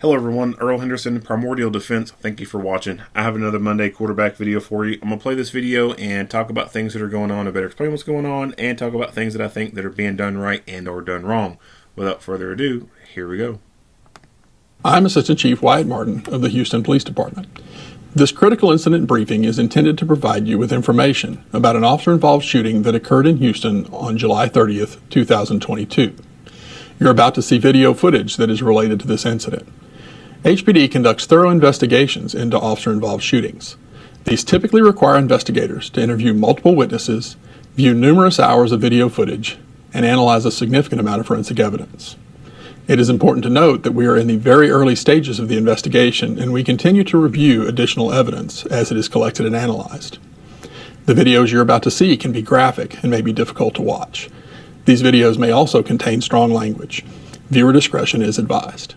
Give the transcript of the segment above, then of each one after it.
Hello everyone, Earl Henderson, Primordial Defense. Thank you for watching. I have another Monday quarterback video for you. I'm going to play this video and talk about things that are going on. I better explain what's going on and talk about things that I think that are being done right and or done wrong. Without further ado, here we go. I'm Assistant Chief Wyatt Martin of the Houston Police Department. This critical incident briefing is intended to provide you with information about an officer-involved shooting that occurred in Houston on July 30th, 2022. You're about to see video footage that is related to this incident. HPD conducts thorough investigations into officer-involved shootings. These typically require investigators to interview multiple witnesses, view numerous hours of video footage, and analyze a significant amount of forensic evidence. It is important to note that we are in the very early stages of the investigation, and we continue to review additional evidence as it is collected and analyzed. The videos you're about to see can be graphic and may be difficult to watch. These videos may also contain strong language. Viewer discretion is advised.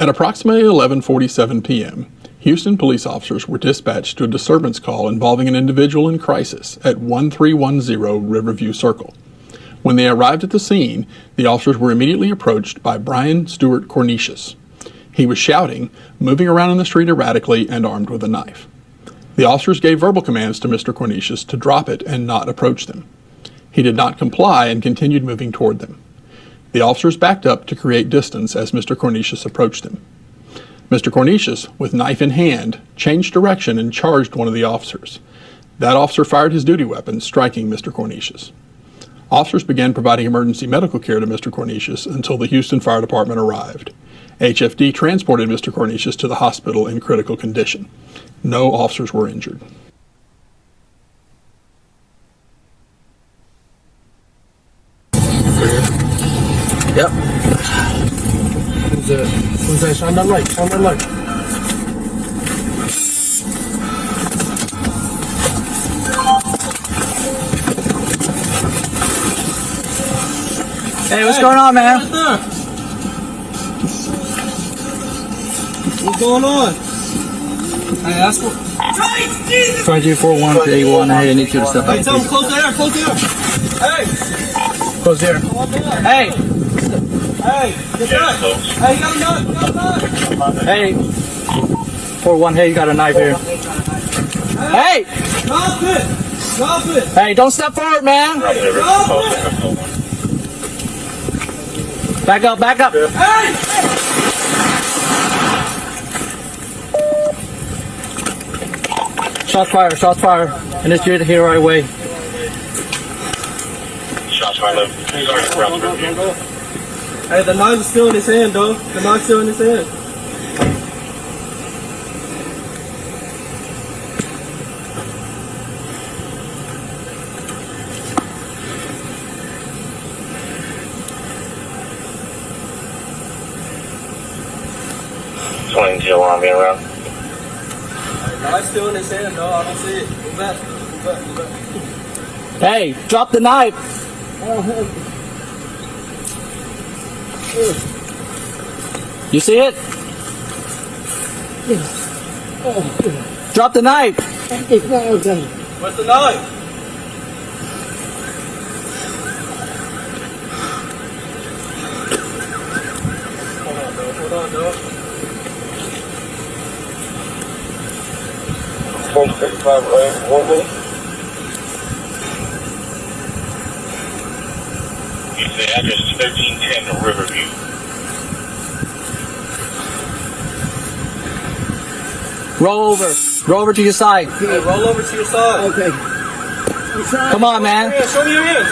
At approximately 11:47 p.m., Houston police officers were dispatched to a disturbance call involving an individual in crisis at 1310 Riverview Circle. When they arrived at the scene, the officers were immediately approached by Bryan Stuart Cornitius. He was shouting, moving around in the street erratically, and armed with a knife. The officers gave verbal commands to Mr. Cornitius to drop it and not approach them. He did not comply and continued moving toward them. The officers backed up to create distance as Mr. Cornitius approached them. Mr. Cornitius, with knife in hand, changed direction and charged one of the officers. That officer fired his duty weapon, striking Mr. Cornitius. Officers began providing emergency medical care to Mr. Cornitius until the Houston Fire Department arrived. HFD transported Mr. Cornitius to the hospital in critical condition. No officers were injured. Yep. Who's that? Shine that light. Shine that light. Hey, what's going on, man? Right there. What's going on? Hey, ask him. 2241-81. Hey, I need you to step Hey, out. tell him close the air. Close the air. Hey. Close here. Hey. Hey, get back. Hey, you got a knife. Hey. 41. Hey, you got a knife here. Hey. Drop it. Drop it. Hey, don't step forward, man. Drop it. Back up. Back up. Hey. Shots fired. Shots fired. And it's here right away. Shots fired. Hey, the knife's still in his hand, though. The knife's still in his hand. On me around. The knife's still in his hand, though. I don't see it. Move back. Move back. Move back. Hey, drop the knife. You see it? Drop the knife. What's the knife? Hold on, dog. 165 right, 1 minute. The address is 1310 Riverview. Roll over. Roll over to your side. Hey, roll over to your side. Okay. Come on, man. Yeah, show me your hands.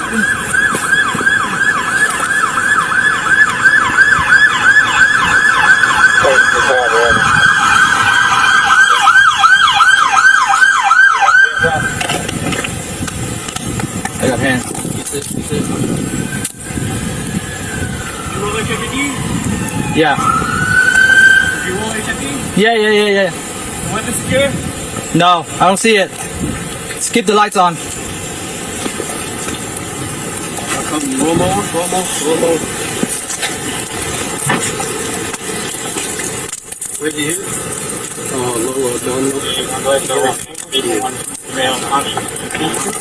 I got hands. You roll HFD? Yeah. You roll HFD? Yeah. Weapon secure? No, I don't see it. Just keep the lights on. Roll more. Where'd you hit? Oh, low, down low. Stay unconscious.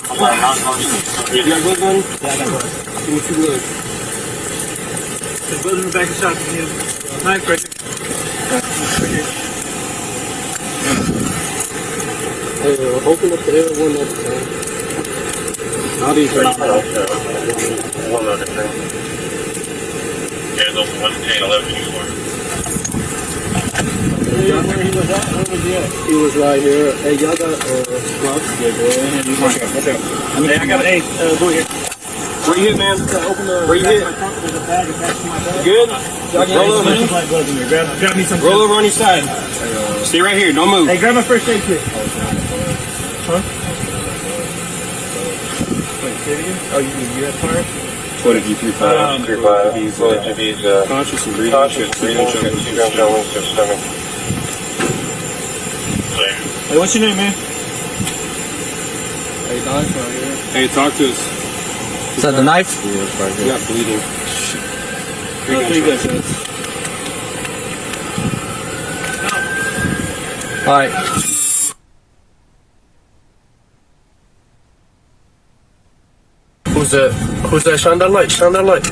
I'm not unconscious. You got gloves on? Yeah, I got gloves. Give me 2 gloves. There's gloves in the back of the shop. Give me a knife right here. Hey, open up the air one at a time. I'll be here. One other thing. There's open 110, 11, 24. Where he was at? Where was he at? He was right here. Hey, y'all got gloves? Yeah, go ahead. Watch out. Hey, I got an 8. Go here. Where you hit, man? Open the. Where you hit? There's a bag attached to my bag. Good? Roll over. Grab me some. Roll over on your side. Stay right here. Don't move. Hey, grab my first aid kit. Huh? Wait, say it again? Oh, you had fire? What did you 3-5? 3-5. He's Conscious and breathing. conscious, breathing, 2 gunshot wounds to the stomach. Hey, what's your name, man? Hey, knife right here. Hey, talk to us. Is that the knife? Yeah, it's right here. You got bleeding. 3 gunshots. Alright. Who's that? Shine that light. Shine that light.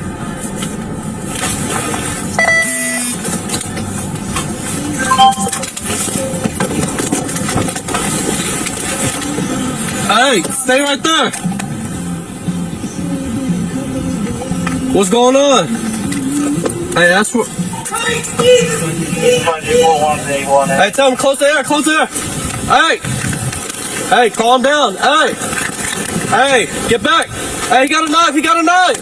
Hey, stay right there. What's going on? Hey, that's what. Hey, tell him close the air. Close the air. Hey, calm down. Hey, get back. Hey, he got a knife. He got a knife.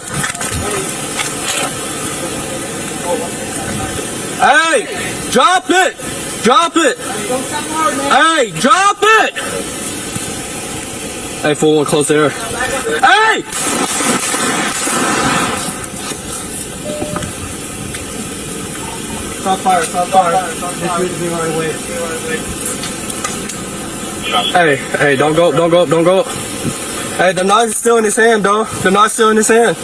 Hey, drop it. Drop it. Hey, drop it. Hey, full one, close the air. Hey! Stop fire. This is right away. Hey, don't go up. Hey, the knife's still in his hand, dog. The knife's still in his hand.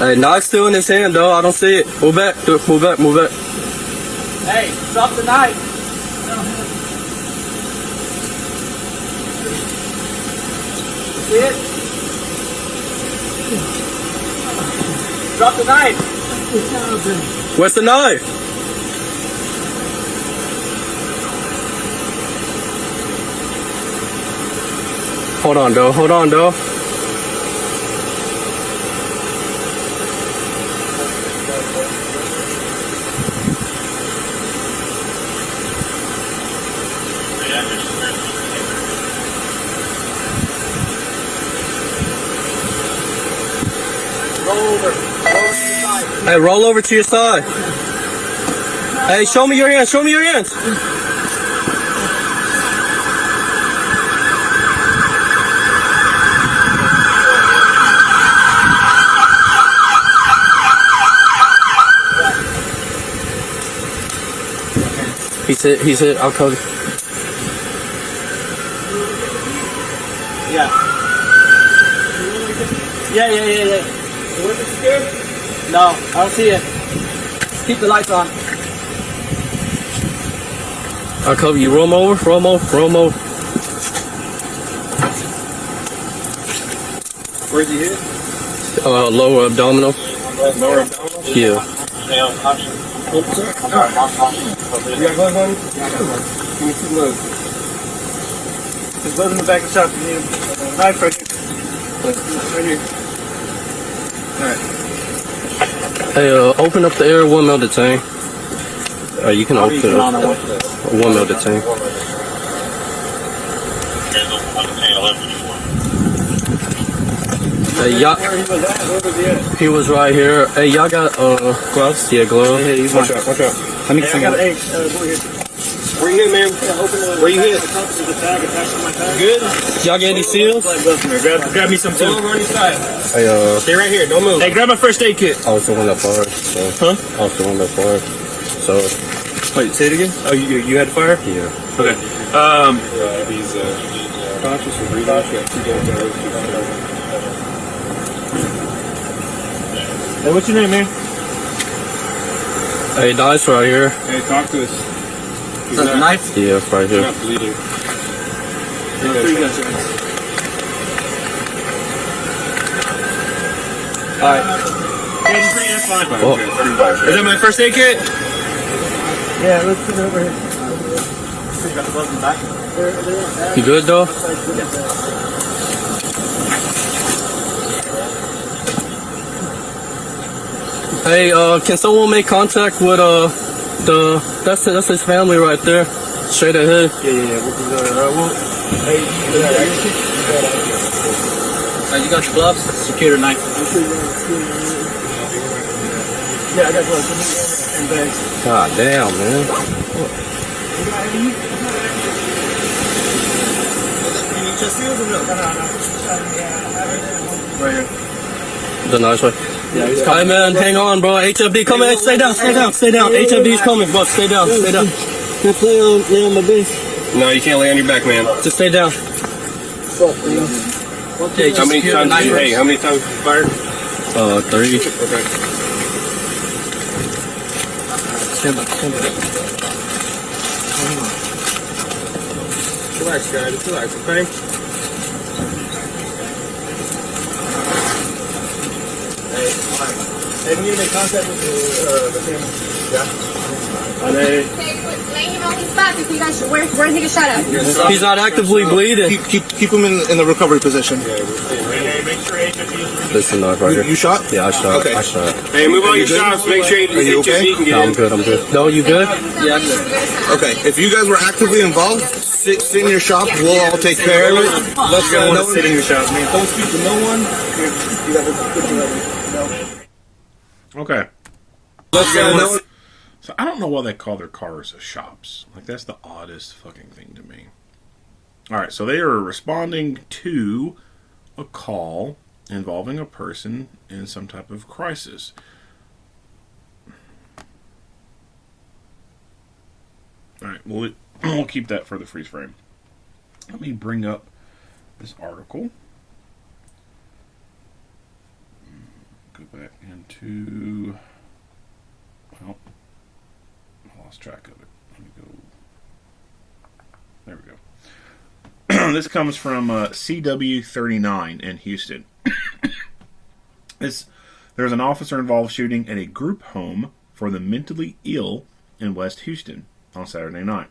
Hey, knife's still in his hand, dog. I don't see it. Move back. Move back. Hey, drop the knife. See it? Drop the knife. Where's the knife? Hold on, dog. Hey, roll over to your side. Hey, show me your hands. He said, I'll cover. Yeah. Was it scared? No, I don't see it. Just keep the lights on. I'll cover you. Roll over. Where's he hit? Lower abdominal. Lower abdominal? Yeah. Stay unconscious. You got gloves on? Yeah, I got gloves. Give me 2 gloves. There's gloves in the back of the shop. You need a knife right here. Right here. Alright. Hey, open up the air 1 mil detain. You can open it up. 1 mil detain. There's open 110, 11, 24. Hey, y'all. Where he was at? Where was he at? He was right here. Hey, y'all got gloves? Yeah, gloves. Hey, watch out. I need Hey, I some. got an 8. Go here. Where you hit, man? Where you hit? There's a bag attached to my bag. Good. Y'all get any seals? Grab me some too. Roll over on your side. Hey, Stay right here. Don't move. Hey, grab my first aid kit. I was the one that fired. So. Huh? I was the one that fired. So. Wait, say it again. Oh, you had to fire? Yeah. Okay. He's Conscious or breathing. Hey, what's your name, man? Hey, Dice right here. Hey, talk to us. He's Is that a not, knife? Yeah, right he's here. not bleeding. Alright. Yeah, just bring it, that's fine. Oh. Is that my first aid kit? Yeah, let's put it over here. You got the gloves in the back? You good though? Hey, can someone make contact with that's his family right there, straight ahead. Yeah. Hey, you got your gloves? Secure the knife. Yeah, I got gloves. And bags. God damn, man. Right here. The nice way. Yeah, he's Hey man, hang on, bro. HFD, come in. Stay down. HFD's coming, bro. Stay down. Can I lay on my base? No, you can't lay on your back, man. Just stay down. Okay, How many times did you, hey, how many times did you fire? 3. Okay. Stand by. Relax, guys. Just relax, okay? Hey, we need to make contact with the family. Yeah. And Okay, lay him on his back if you guys where he get shot at. He's not actively bleeding. Keep him in the recovery position. make sure HFD This is not right here. You shot? Yeah, I shot. Okay. I shot. Hey, move on your shots. Make sure Are you okay? HFD can get No, in. I'm good. No, you good? Yeah. Okay. If you guys were actively involved, sit in your shop. We'll all take care of it. Let's no sit in your shop, man. Don't speak to no one. You got Okay. Let's no. So I don't know why they call their cars shops. Like, that's the oddest fucking thing to me. Alright, so they are responding to a call involving a person in some type of crisis. Alright, we'll keep that for the freeze frame. Let me bring up this article. Go back into... Well, I lost track of it. Let me go... There we go. This comes from CW39 in Houston. There's an officer-involved shooting at a group home for the mentally ill in West Houston on Saturday night.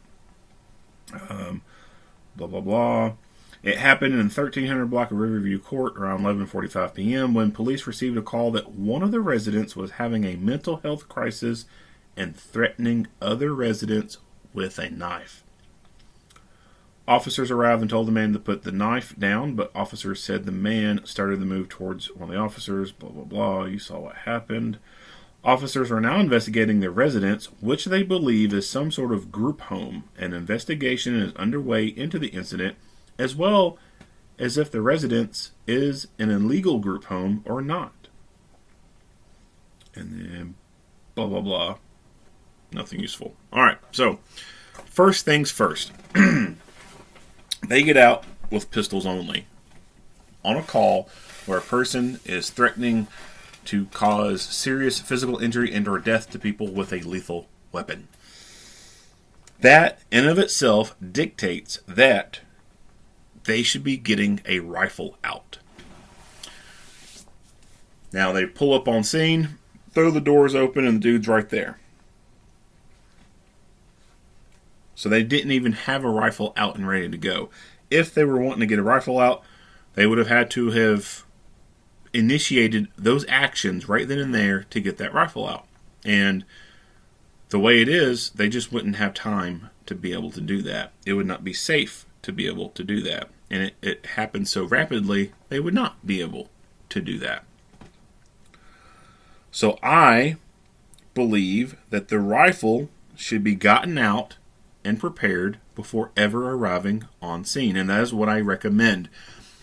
Blah, blah, blah. It happened in 1300 block of Riverview Court around 11:45 p.m. when police received a call that one of the residents was having a mental health crisis and threatening other residents with a knife. Officers arrived and told the man to put the knife down, but officers said the man started to move towards one of the officers. Blah, blah, blah. You saw what happened. Officers are now investigating the residence, which they believe is some sort of group home. An investigation is underway into the incident, as well as if the residence is an illegal group home or not. And then blah, blah, blah. Nothing useful. All right, so first things first. They get out with pistols only on a call where a person is threatening to cause serious physical injury and or death to people with a lethal weapon. That, in of itself, dictates that they should be getting a rifle out. Now, they pull up on scene, throw the doors open, and the dude's right there. So they didn't even have a rifle out and ready to go. If they were wanting to get a rifle out, they would have had to have initiated those actions right then and there to get that rifle out. And the way it is, they just wouldn't have time to be able to do that. It would not be safe to be able to do that. And it happened so rapidly, they would not be able to do that. So I believe that the rifle should be gotten out and prepared before ever arriving on scene. And that is what I recommend.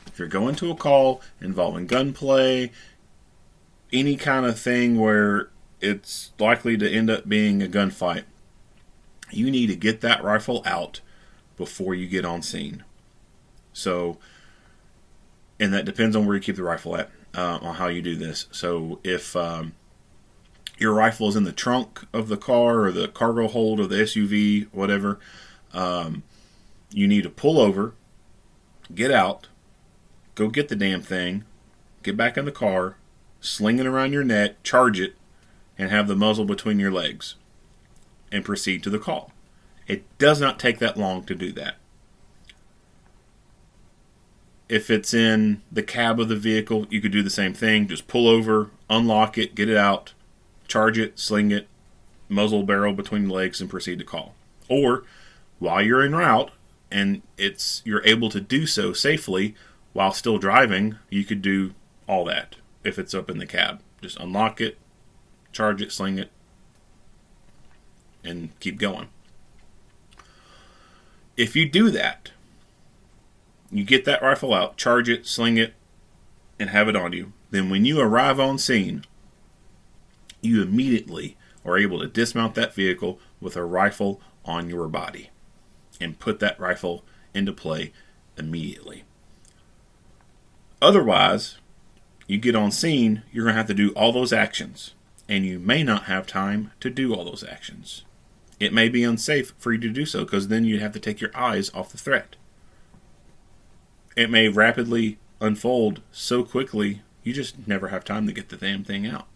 If you're going to a call involving gunplay, any kind of thing where it's likely to end up being a gunfight, you need to get that rifle out before you get on scene. So, and that depends on where you keep the rifle at, on how you do this. So if your rifle is in the trunk of the car or the cargo hold of the SUV, whatever, you need to pull over, get out, go get the damn thing, get back in the car, sling it around your neck, charge it, and have the muzzle between your legs, and proceed to the call. It does not take that long to do that. If it's in the cab of the vehicle, you could do the same thing. Just pull over, unlock it, get it out, charge it, sling it, muzzle barrel between the legs, and proceed to call. Or, while you're en route, and you're able to do so safely while still driving, you could do all that if it's up in the cab. Just unlock it, charge it, sling it, and keep going. If you do that, you get that rifle out, charge it, sling it, and have it on you. Then when you arrive on scene, you immediately are able to dismount that vehicle with a rifle on your body and put that rifle into play immediately. Otherwise, you get on scene, you're going to have to do all those actions, and you may not have time to do all those actions. It may be unsafe for you to do so, because then you have to take your eyes off the threat. It may rapidly unfold so quickly, you just never have time to get the damn thing out.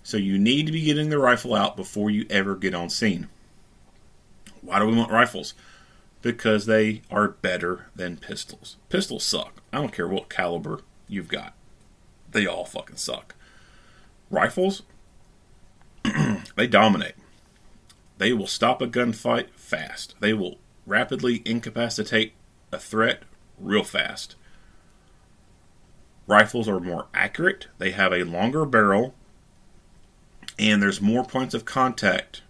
So you need to be getting the rifle out before you ever get on scene. Why do we want rifles? Because they are better than pistols. Pistols suck. I don't care what caliber you've got. They all fucking suck. Rifles, they dominate. They will stop a gunfight fast. They will rapidly incapacitate a threat real fast. Rifles are more accurate. They have a longer barrel. And there's more points of contact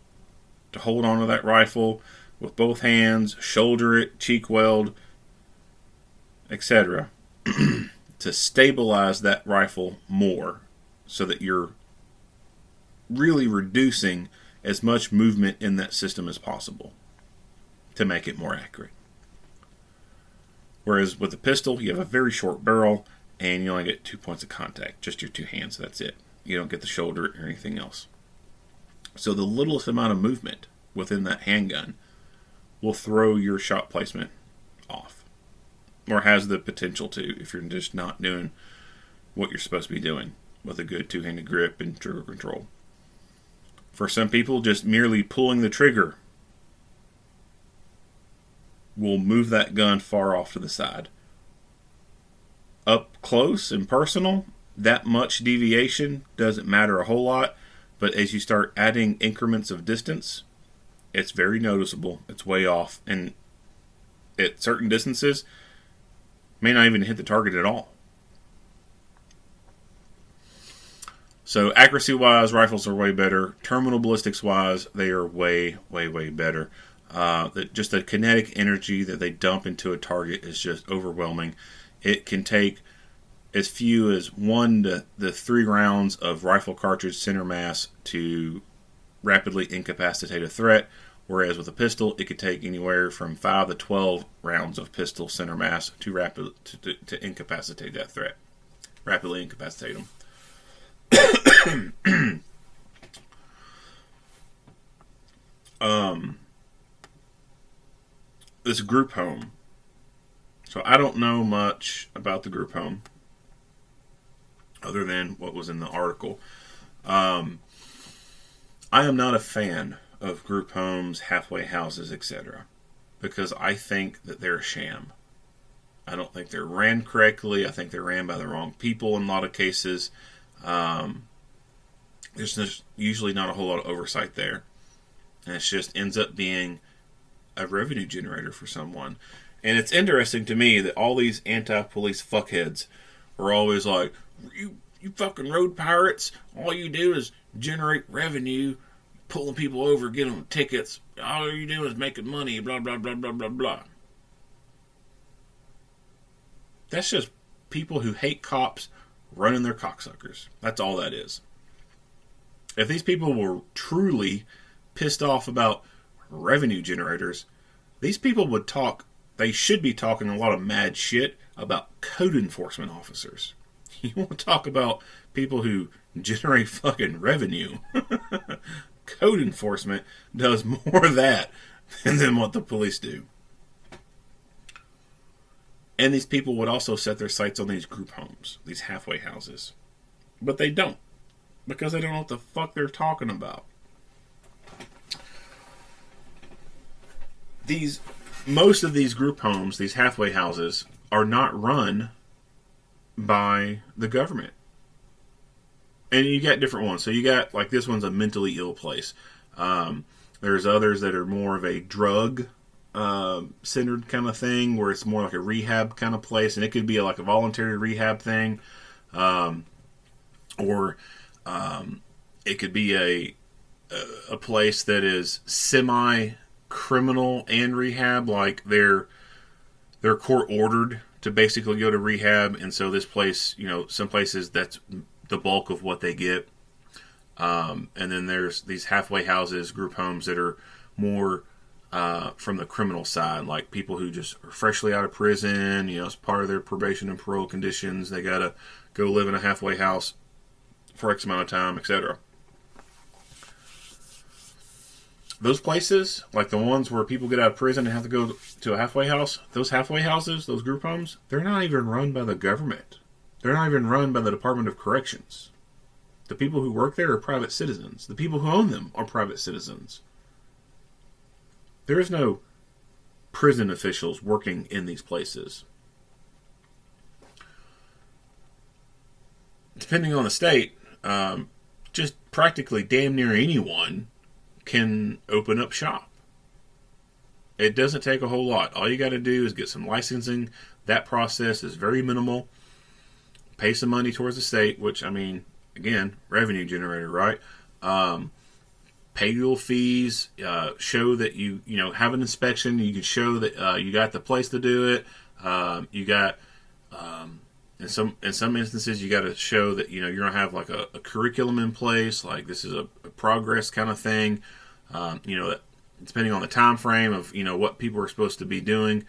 to hold onto that rifle with both hands, shoulder it, cheek weld, etc. to stabilize that rifle more so that you're really reducing as much movement in that system as possible to make it more accurate. Whereas with a pistol, you have a very short barrel and you only get 2 points of contact, just your two hands, that's it. You don't get the shoulder or anything else. So the littlest amount of movement within that handgun will throw your shot placement off. Or has the potential to, if you're just not doing what you're supposed to be doing with a good two-handed grip and trigger control. For some people, just merely pulling the trigger will move that gun far off to the side. Up close and personal, that much deviation doesn't matter a whole lot, but as you start adding increments of distance, it's very noticeable. It's way off, and at certain distances, may not even hit the target at all. So accuracy-wise, rifles are way better. Terminal ballistics-wise, they are way, way, way better. Just the kinetic energy that they dump into a target is just overwhelming. It can take as few as 1 to 3 rounds of rifle cartridge center mass to rapidly incapacitate a threat, whereas with a pistol, it could take anywhere from 5 to 12 rounds of pistol center mass to incapacitate that threat. Rapidly incapacitate them. This group home. So I don't know much about the group home other than what was in the article. I am not a fan of group homes, halfway houses, etc. because I think that they're a sham. I don't think they're ran correctly. I think they're ran by the wrong people in a lot of cases. There's just usually not a whole lot of oversight there. And it just ends up being a revenue generator for someone. And it's interesting to me that all these anti-police fuckheads are always like, you fucking road pirates, all you do is generate revenue, pulling people over, getting them tickets. All you do is making money, blah, blah, blah, blah, blah, blah. That's just people who hate cops running their cocksuckers. That's all that is. If these people were truly pissed off about revenue generators, These people would talk, they should be talking a lot of mad shit about code enforcement officers. You want to talk about people who generate fucking revenue. Code enforcement does more of that than what the police do. And these people would also set their sights on these group homes, these halfway houses. But they don't. Because they don't know what the fuck they're talking about. Most of these group homes, these halfway houses, are not run by the government. And you got different ones. So you got, like, this one's a mentally ill place. There's others that are more of a drug centered kind of thing, where it's more like a rehab kind of place, and it could be like a voluntary rehab thing, or it could be a place that is semi-criminal and rehab, like they're court ordered to basically go to rehab, and so this place, some places that's the bulk of what they get. And then there's these halfway houses, group homes that are more from the criminal side, like people who just are freshly out of prison, as part of their probation and parole conditions, they gotta go live in a halfway house for X amount of time, etc. Those places, like the ones where people get out of prison and have to go to a halfway house, those halfway houses, those group homes, they're not even run by the government. They're not even run by the Department of Corrections. The people who work there are private citizens. The people who own them are private citizens. There is no prison officials working in these places. Depending on the state, just practically damn near anyone can open up shop. It doesn't take a whole lot. All you got to do is get some licensing. That process is very minimal. Pay some money towards the state, which, again, revenue generator, right? Pay your fees. Show that you have an inspection. You can show that you got the place to do it. You got in some instances you got to show that you're gonna have like a curriculum in place. Like this is a progress kind of thing. That depending on the time frame of what people are supposed to be doing.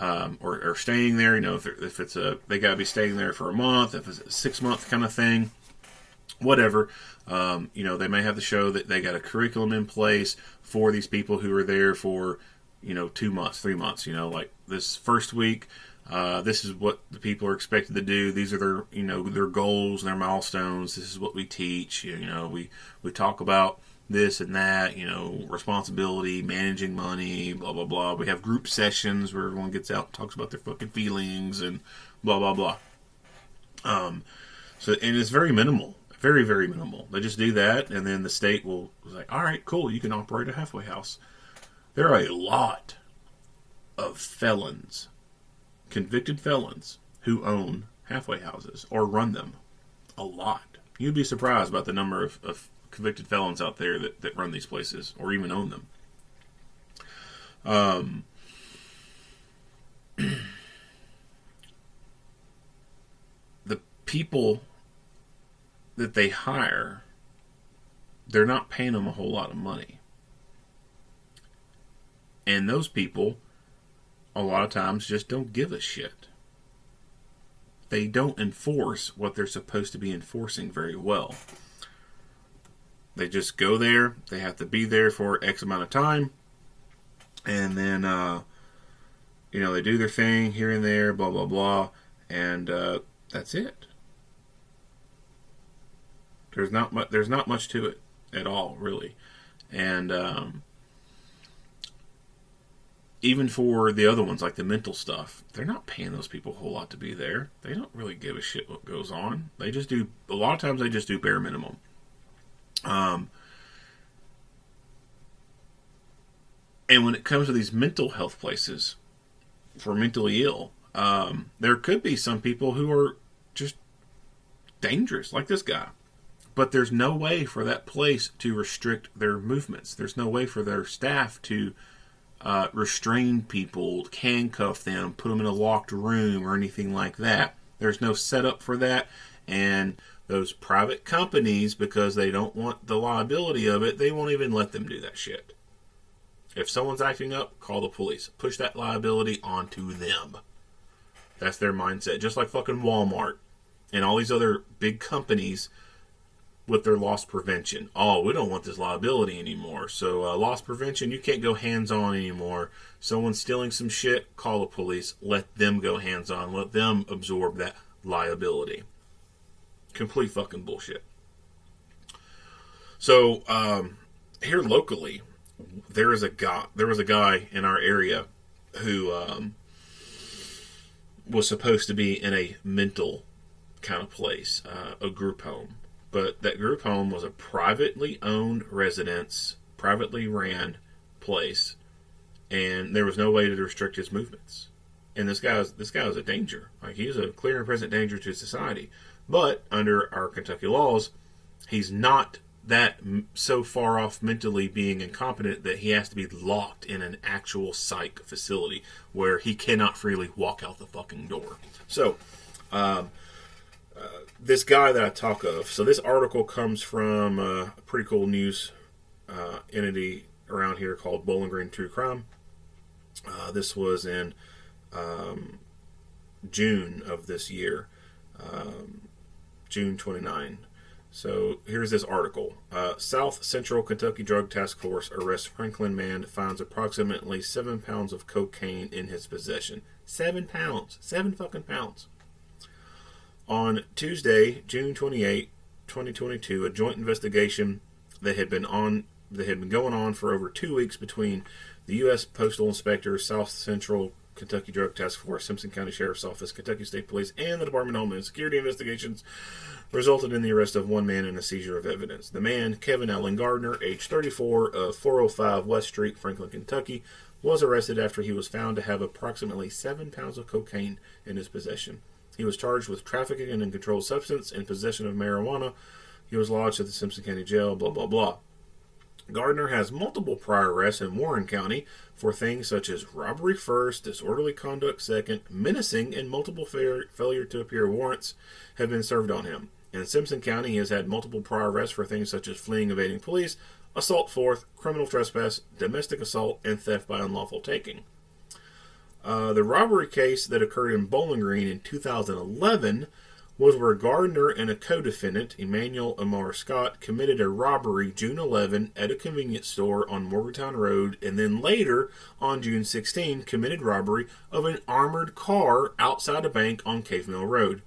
Or staying there, if it's they gotta be staying there for a month, if it's a 6-month kind of thing, whatever. They may have to show that they got a curriculum in place for these people who are there for 2 months, 3 months. Like this first week, this is what the people are expected to do. These are their their goals and their milestones. This is what we teach. We talk about this and that, responsibility, managing money, blah, blah, blah. We have group sessions where everyone gets out and talks about their fucking feelings and blah, blah, blah. And it's very minimal. Very, very minimal. They just do that, and then the state will say, all right, cool, you can operate a halfway house. There are a lot of felons, convicted felons, who own halfway houses or run them. A lot. You'd be surprised about the number of convicted felons out there that run these places or even own them. The people that they hire, they're not paying them a whole lot of money. And those people, a lot of times, just don't give a shit. They don't enforce what they're supposed to be enforcing very well. They just go there. They have to be there for X amount of time. And then, they do their thing here and there, blah, blah, blah. And that's it. There's not much to it at all, really. And even for the other ones, like the mental stuff, they're not paying those people a whole lot to be there. They don't really give a shit what goes on. They just do, a lot of times they just do bare minimum. And when it comes to these mental health places for mentally ill, there could be some people who are just dangerous, like this guy. But there's no way for that place to restrict their movements. There's no way for their staff to restrain people, handcuff them, put them in a locked room or anything like that. There's no setup for that. And those private companies, because they don't want the liability of it, they won't even let them do that shit. If someone's acting up, call the police. Push that liability onto them. That's their mindset. Just like fucking Walmart and all these other big companies with their loss prevention. Oh, we don't want this liability anymore. So loss prevention, you can't go hands-on anymore. Someone's stealing some shit, call the police. Let them go hands-on. Let them absorb that liability. Complete fucking bullshit. So here locally, there was a guy in our area who was supposed to be in a mental kind of place, a group home. But that group home was a privately owned residence, privately ran place, and there was no way to restrict his movements. And this guy was a danger. Like, he's a clear and present danger to society. But under our Kentucky laws, he's not that so far off mentally being incompetent that he has to be locked in an actual psych facility where he cannot freely walk out the fucking door. So, this guy that I talk of, so this article comes from a pretty cool news entity around here called Bowling Green True Crime. This was in June of this year, June 29. So here's this article. South Central Kentucky Drug Task Force arrests Franklin man, finds approximately 7 pounds of cocaine in his possession. 7 pounds. 7 fucking pounds. On Tuesday, June 28, 2022, a joint investigation that had been going on for over 2 weeks between the U.S. Postal Inspector, South Central Kentucky Drug Task Force, Simpson County Sheriff's Office, Kentucky State Police, and the Department of Homeland Security investigations resulted in the arrest of one man and a seizure of evidence. The man, Kevin Allen Gardner, age 34, of 405 West Street, Franklin, Kentucky, was arrested after he was found to have approximately 7 pounds of cocaine in his possession. He was charged with trafficking in a controlled substance and possession of marijuana. He was lodged at the Simpson County Jail, blah, blah, blah. Gardner has multiple prior arrests in Warren County for things such as robbery first, disorderly conduct second, menacing, and multiple failure to appear warrants have been served on him. In Simpson County, he has had multiple prior arrests for things such as fleeing, evading police, assault fourth, criminal trespass, domestic assault, and theft by unlawful taking. The robbery case that occurred in Bowling Green in 2011 was where Gardner and a co-defendant, Emmanuel Amar Scott, committed a robbery June 11 at a convenience store on Morgantown Road, and then later, on June 16, committed robbery of an armored car outside a bank on Cave Mill Road.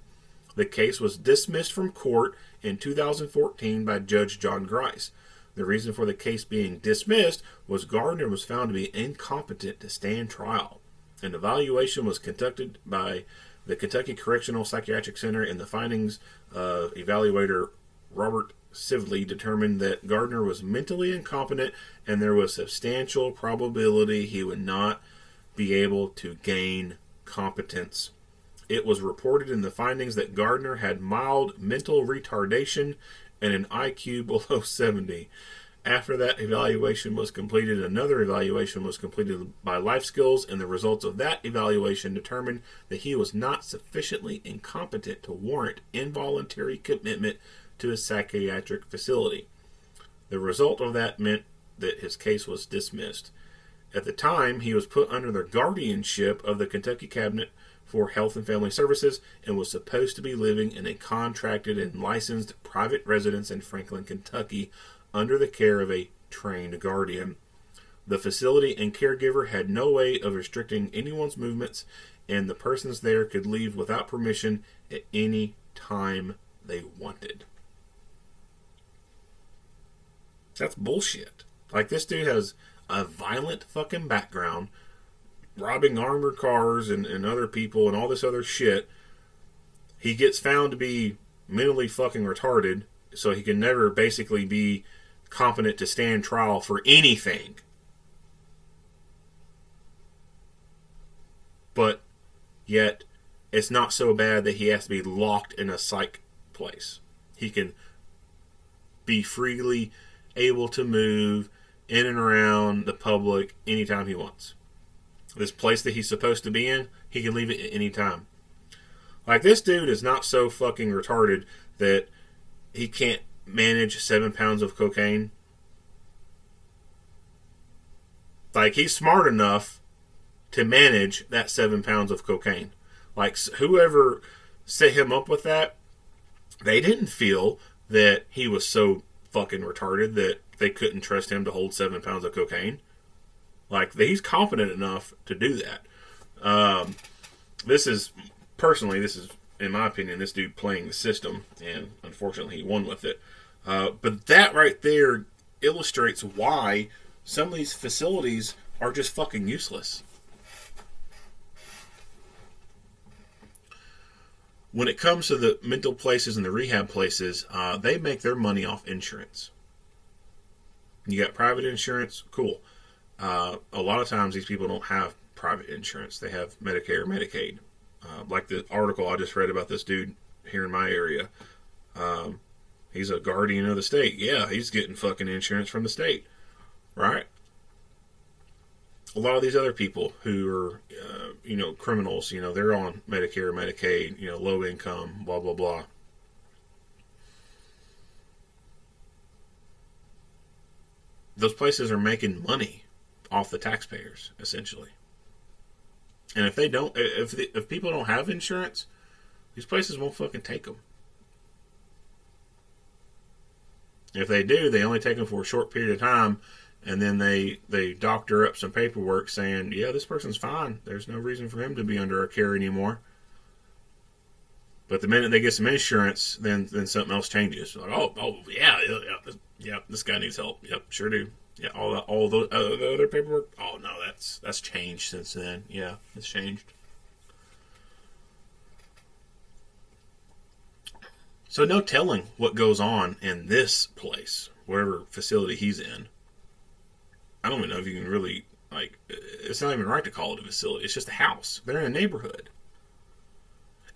The case was dismissed from court in 2014 by Judge John Grice. The reason for the case being dismissed was Gardner was found to be incompetent to stand trial. An evaluation was conducted by the Kentucky Correctional Psychiatric Center, and the findings of evaluator Robert Sivley determined that Gardner was mentally incompetent and there was substantial probability he would not be able to gain competence. It was reported in the findings that Gardner had mild mental retardation and an IQ below 70. After that evaluation was completed, another evaluation was completed by Life Skills, and the results of that evaluation determined that he was not sufficiently incompetent to warrant involuntary commitment to a psychiatric facility. The result of that meant that his case was dismissed. At the time, he was put under the guardianship of the Kentucky Cabinet for Health and Family Services and was supposed to be living in a contracted and licensed private residence in Franklin, Kentucky, under the care of a trained guardian. The facility and caregiver had no way of restricting anyone's movements, and the persons there could leave without permission at any time they wanted. That's bullshit. Like, this dude has a violent fucking background, robbing armored cars and other people and all this other shit. He gets found to be mentally fucking retarded, so he can never basically be competent to stand trial for anything. But yet, it's not so bad that he has to be locked in a psych place. He can be freely able to move in and around the public anytime he wants. This place that he's supposed to be in, he can leave it at any time. Like, this dude is not so fucking retarded that he can't manage 7 pounds of cocaine. Like, he's smart enough to manage that 7 pounds of cocaine. Like, whoever set him up with that, they didn't feel that he was so fucking retarded that they couldn't trust him to hold 7 pounds of cocaine. Like, he's competent enough to do that. This is, in my opinion, this dude playing the system, and unfortunately he won with it. But that right there illustrates why some of these facilities are just fucking useless. When it comes to the mental places and the rehab places, they make their money off insurance. You got private insurance, cool. A lot of times these people don't have private insurance. They have Medicare or Medicaid. Like the article I just read about this dude here in my area. He's a guardian of the state. Yeah, he's getting fucking insurance from the state. Right? A lot of these other people who are, criminals, they're on Medicare, Medicaid, low income, blah, blah, blah. Those places are making money off the taxpayers, essentially. And if they don't, if people don't have insurance, these places won't fucking take them. If they do, they only take them for a short period of time, and then they doctor up some paperwork saying, yeah, this person's fine. There's no reason for him to be under our care anymore. But the minute they get some insurance, then something else changes. Like, yeah, this guy needs help. Yep, sure do. Yeah, all the other paperwork. Oh no, that's changed since then. Yeah, it's changed. So no telling what goes on in this place, whatever facility he's in. I don't even know if you can really, it's not even right to call it a facility. It's just a house. They're in a neighborhood.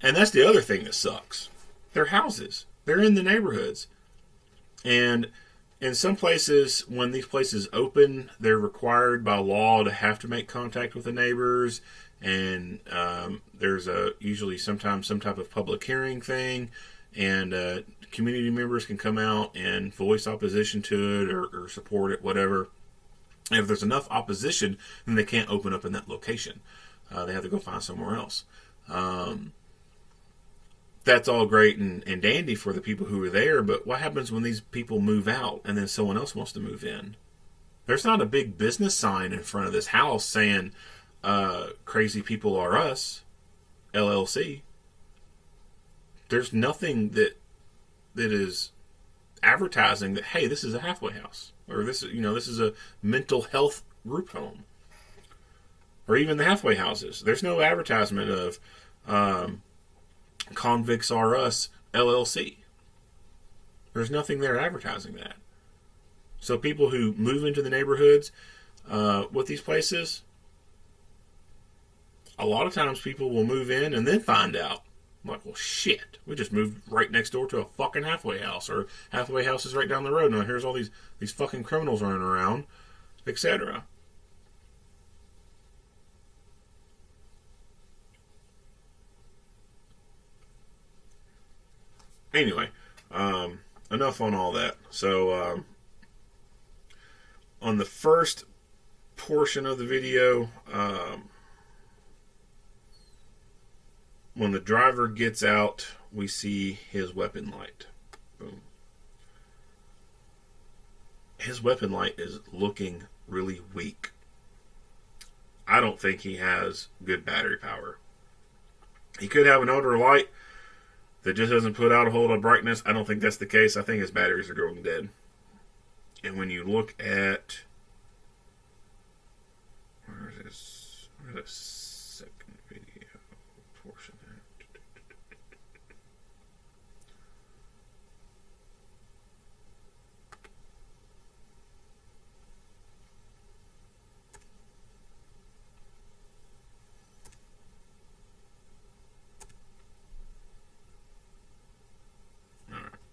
And that's the other thing that sucks. They're houses. They're in the neighborhoods. And in some places, when these places open, they're required by law to have to make contact with the neighbors. And there's usually sometimes some type of public hearing thing. And community members can come out and voice opposition to it or support it, whatever. And if there's enough opposition, then they can't open up in that location. They have to go find somewhere else. That's all great and dandy for the people who are there, but what happens when these people move out and then someone else wants to move in? There's not a big business sign in front of this house saying, Crazy People Are Us, LLC. There's nothing that is advertising that, hey, this is a halfway house. Or this is a mental health group home. Or even the halfway houses. There's no advertisement of Convicts Are Us, LLC. There's nothing there advertising that. So people who move into the neighborhoods with these places, a lot of times people will move in and then find out. I'm like, well, shit, we just moved right next door to a fucking halfway house, or halfway house is right down the road. Now here's all these fucking criminals running around, etc. Anyway, enough on all that. So, on the first portion of the video, when the driver gets out, we see his weapon light. Boom. His weapon light is looking really weak. I don't think he has good battery power. He could have an older light that just doesn't put out a whole lot of brightness. I don't think that's the case. I think his batteries are going dead. And when you look at... Where is this? Where's the second video portion at?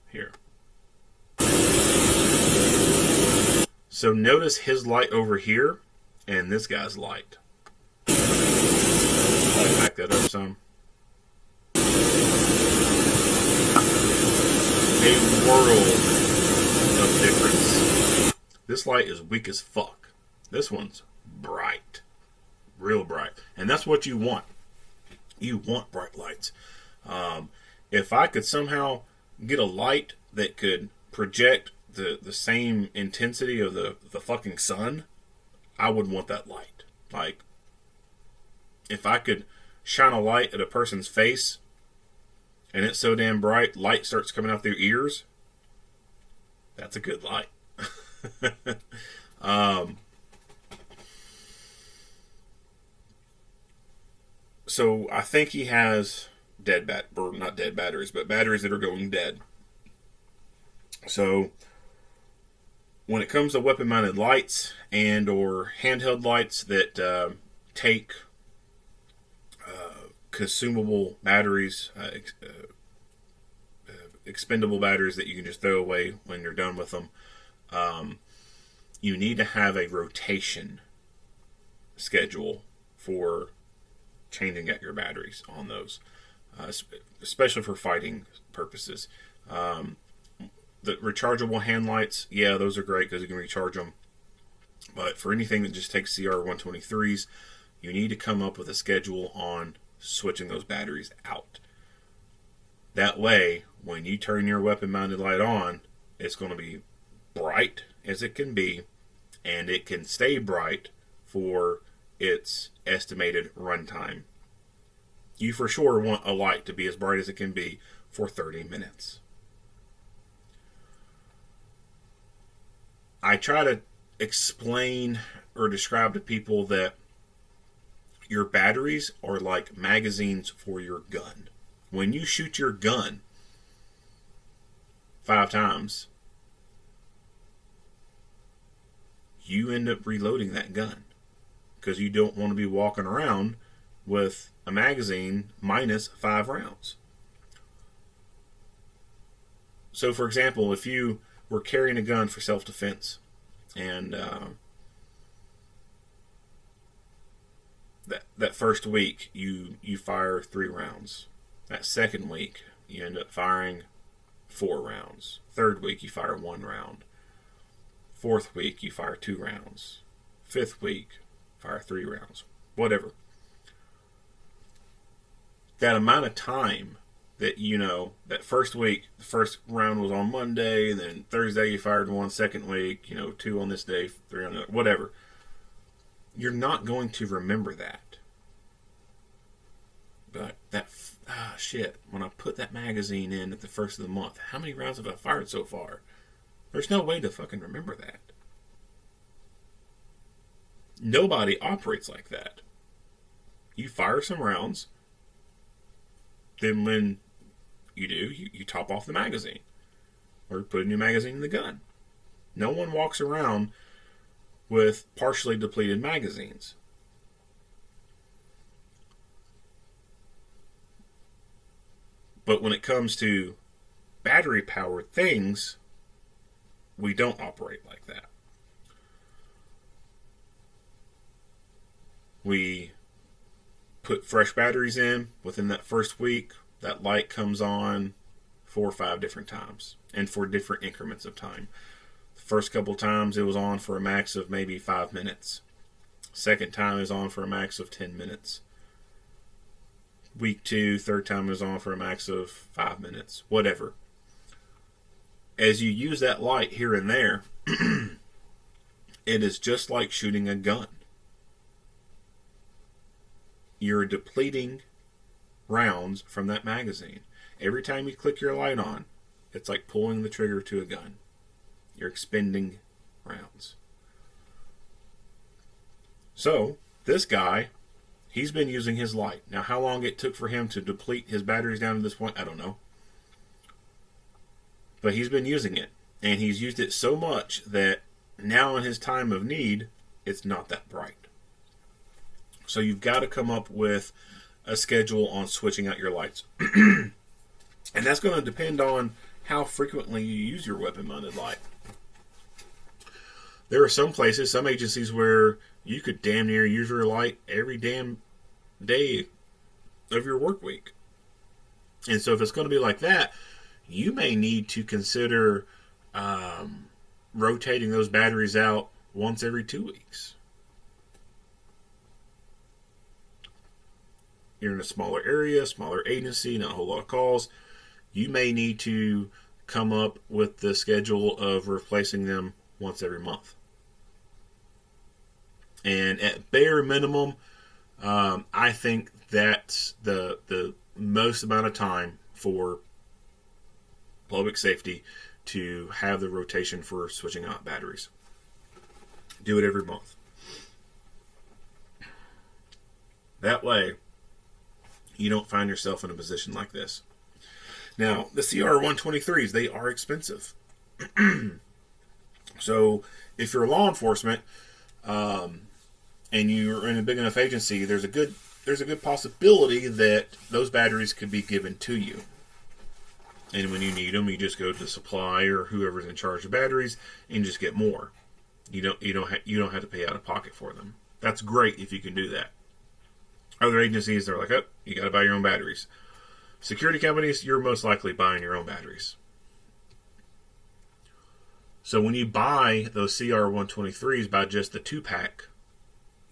Here. So notice his light over here and this guy's light. I'll back that up some. A world of difference. This light is weak as fuck. This one's bright. Real bright. And that's what you want. You want bright lights. If I could somehow get a light that could project the same intensity of the fucking sun, I would want that light. Like, if I could shine a light at a person's face and it's so damn bright, light starts coming out their ears, that's a good light. So I think he has not dead batteries, but batteries that are going dead. So when it comes to weapon-mounted lights and or handheld lights that take consumable batteries, expendable batteries that you can just throw away when you're done with them, you need to have a rotation schedule for changing out your batteries on those, especially for fighting purposes. The rechargeable hand lights, yeah, those are great because you can recharge them. But for anything that just takes CR123s, you need to come up with a schedule on switching those batteries out. That way, when you turn your weapon-mounted light on, it's going to be bright as it can be, and it can stay bright for its estimated runtime. You for sure want a light to be as bright as it can be for 30 minutes. I try to explain or describe to people that your batteries are like magazines for your gun. When you shoot your gun 5 times, you end up reloading that gun because you don't want to be walking around with a magazine minus 5 rounds. So, for example, if you were carrying a gun for self-defense and that first week you fire 3 rounds. That second week you end up firing 4 rounds. Third week you fire 1 round. Fourth week you fire 2 rounds. Fifth week fire 3 rounds. Whatever. That amount of time that, that first week, the first round was on Monday, then Thursday you fired 1, second week, 2 on this day, 3 on the other, whatever. You're not going to remember that. But shit, when I put that magazine in at the first of the month, how many rounds have I fired so far? There's no way to fucking remember that. Nobody operates like that. You fire some rounds, then when you do, you top off the magazine or put a new magazine in the gun. No one walks around with partially depleted magazines. But when it comes to battery-powered things, we don't operate like that. We put fresh batteries in within that first week. That light comes on 4 or 5 different times and for different increments of time. The first couple times it was on for a max of maybe 5 minutes. Second time it was on for a max of 10 minutes. Week 2, third time it was on for a max of 5 minutes. Whatever. As you use that light here and there, it is just like shooting a gun. You're depleting rounds from that magazine. Every time you click your light on, it's like pulling the trigger to a gun. You're expending rounds. So, this guy, he's been using his light. Now, how long it took for him to deplete his batteries down to this point, I don't know. But he's been using it. And he's used it so much that now in his time of need, it's not that bright. So you've got to come up with a schedule on switching out your lights. And that's going to depend on how frequently you use your weapon-mounted light. There are some places, some agencies where you could damn near use your light every damn day of your work week. And so if it's going to be like that, you may need to consider rotating those batteries out once every 2 weeks. you're in a smaller area, smaller agency, not a whole lot of calls, you may need to come up with the schedule of replacing them once every month. And at bare minimum, I think that's the most amount of time for public safety to have the rotation for switching out batteries. Do it every month. That way, you don't find yourself in a position like this. Now, the CR-123s, they are expensive. So, if you're law enforcement, and you're in a big enough agency, there's a good possibility that those batteries could be given to you. And when you need them, you just go to the supply or whoever's in charge of batteries and just get more. You don't have to pay out of pocket for them. That's great if you can do that. Other agencies, they're like, oh, you got to buy your own batteries. Security companies, you're most likely buying your own batteries. So when you buy those CR-123s by just the 2-pack,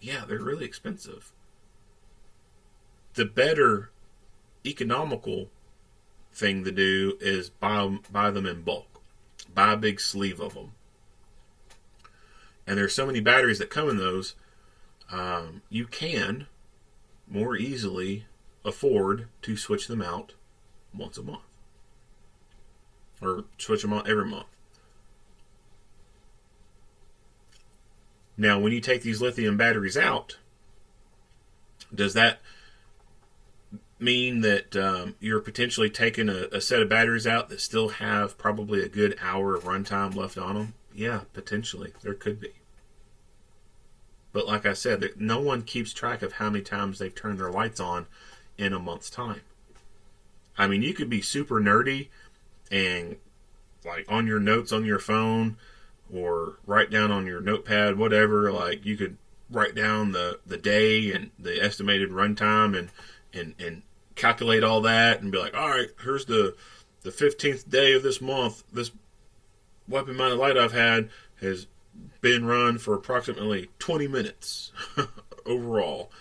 yeah, they're really expensive. The better economical thing to do is buy them in bulk. Buy a big sleeve of them. And there's so many batteries that come in those, you can more easily afford to switch them out once a month. Or switch them out every month. Now, when you take these lithium batteries out, does that mean that you're potentially taking a set of batteries out that still have probably a good hour of runtime left on them? Yeah, potentially. There could be. But like I said, no one keeps track of how many times they've turned their lights on in a month's time. I mean, you could be super nerdy and like on your notes on your phone or write down on your notepad, whatever, like you could write down the day and the estimated runtime and calculate all that and be like, all right, here's the 15th day of this month. This weapon mounted light I've had has been run for approximately 20 minutes overall.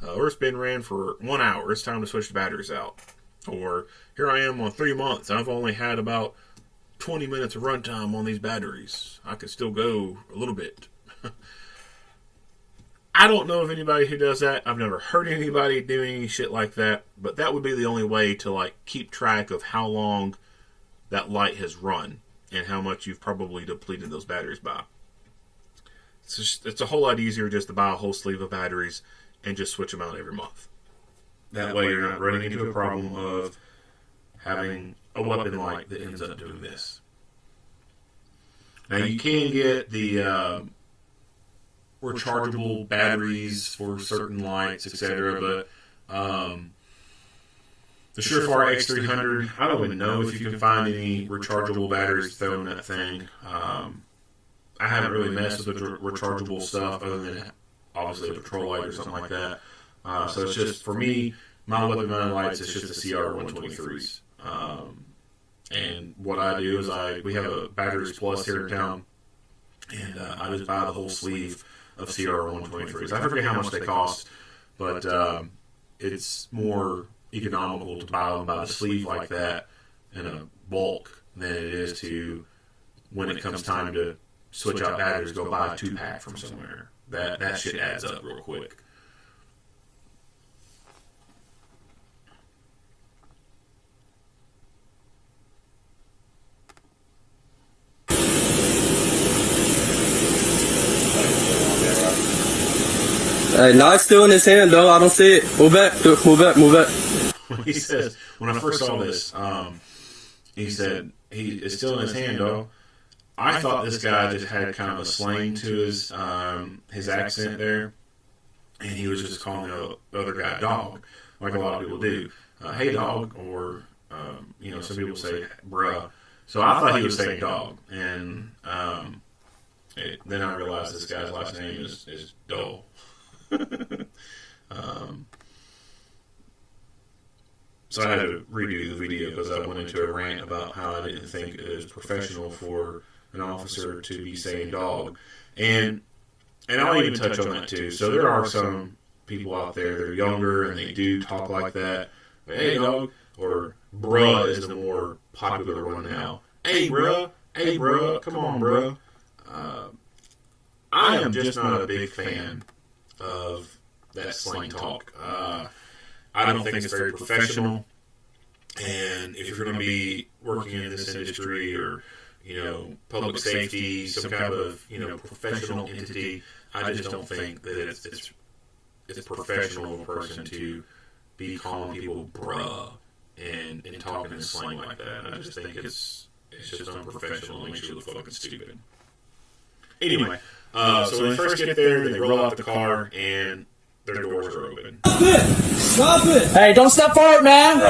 Or it's been ran for 1 hour. It's time to switch the batteries out. Or here I am on 3 months. I've only had about 20 minutes of runtime on these batteries. I could still go a little bit. I don't know of anybody who does that. I've never heard anybody doing any shit like that. But that would be the only way to like keep track of how long that light has run and how much you've probably depleted those batteries by. It's a whole lot easier just to buy a whole sleeve of batteries and just switch them out every month. That way you're not running into a problem of having a weapon light that ends up doing this. Now you can get the rechargeable batteries for certain lights, etc. But the Surefire X300, I don't even know if you can find any rechargeable batteries to throw in that thing. I haven't really messed with the rechargeable stuff other than obviously a patrol light or something like that. So it's just, for me, my weapon mounted lights, it's just the CR-123s. And what I do is we have a Batteries Plus here in town, and I just buy the whole sleeve of CR-123s. I forget how much they cost, but it's more economical to buy them by the sleeve like that in a bulk than it is to, when it comes time to switch out batteries, go buy a 2-pack from somewhere. That shit adds up real quick. Hey, knife's still in his hand, though. I don't see it. Move back. Move back. He says, when I first saw this, he said, it's still in his hand, though. I thought this guy just had kind of a slang to his accent there, and he was just calling the other guy dog, like a lot of people do. Hey, dog, or, some people say bruh. So I thought he was saying dog, and then I realized this guy's last name is Dull. So I had to redo the video because I went into a rant about how I didn't think it was professional for an officer to be saying dog, and I'll even touch on that too. So there are some people out there that are younger and they do talk like that. Hey, dog. Or bruh is the more popular one now. Hey, bruh. Hey, bruh. Come on, bruh. I am just not a big fan of that slang talk. I don't think it's very professional. And if you're going to be working in this industry or, public safety, some kind of, professional entity, I just don't think that it's professional of a person to be calling people bruh and talking in slang like that. I just think it's just unprofessional and makes you look fucking stupid. Anyway, so when they first get there, they roll out the car and their doors are open. Stop it! Hey, don't step forward, man!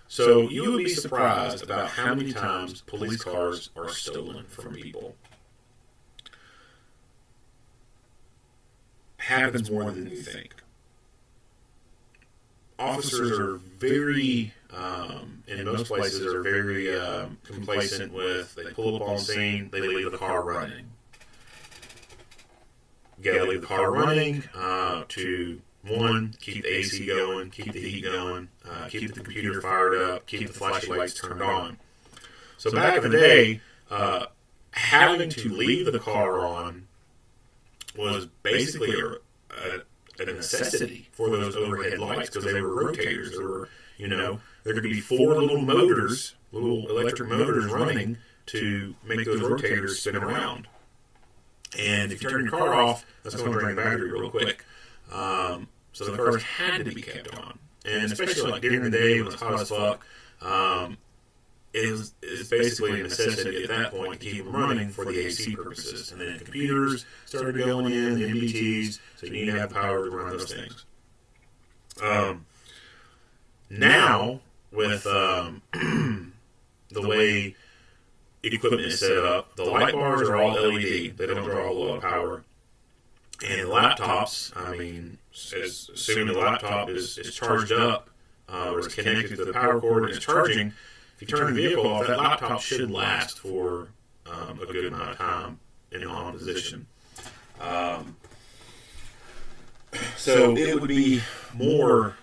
So you would be surprised about how many times police cars are stolen from people. Happens more than you think. Officers are very, in most places, are very complacent with, they pull up on scene, they leave the car running. You gotta leave the car running to, one, keep the AC going, keep the heat going, keep the computer fired up, keep the flashlights turned on. So back in the day, having to leave the car on was basically a necessity for those overhead lights because they were rotators. There were, there could be 4 little motors, little electric motors running to make those rotators spin around. And if you turn your car off, that's going to drain the battery real quick. So the cars had to be kept on. And especially like during the day when it's hot as fuck, it's basically a necessity at that point to keep them running for the AC purposes. And then computers started going in, the MBTs, so you need to have power to run those things. Now, with the way equipment is set up, the light bars are all LED. They don't draw a lot of power. And laptops, I mean, assuming the laptop is charged up or is connected to the power cord and it's charging, if you turn the vehicle off, that laptop should last for a good amount of time in on position. So it would be more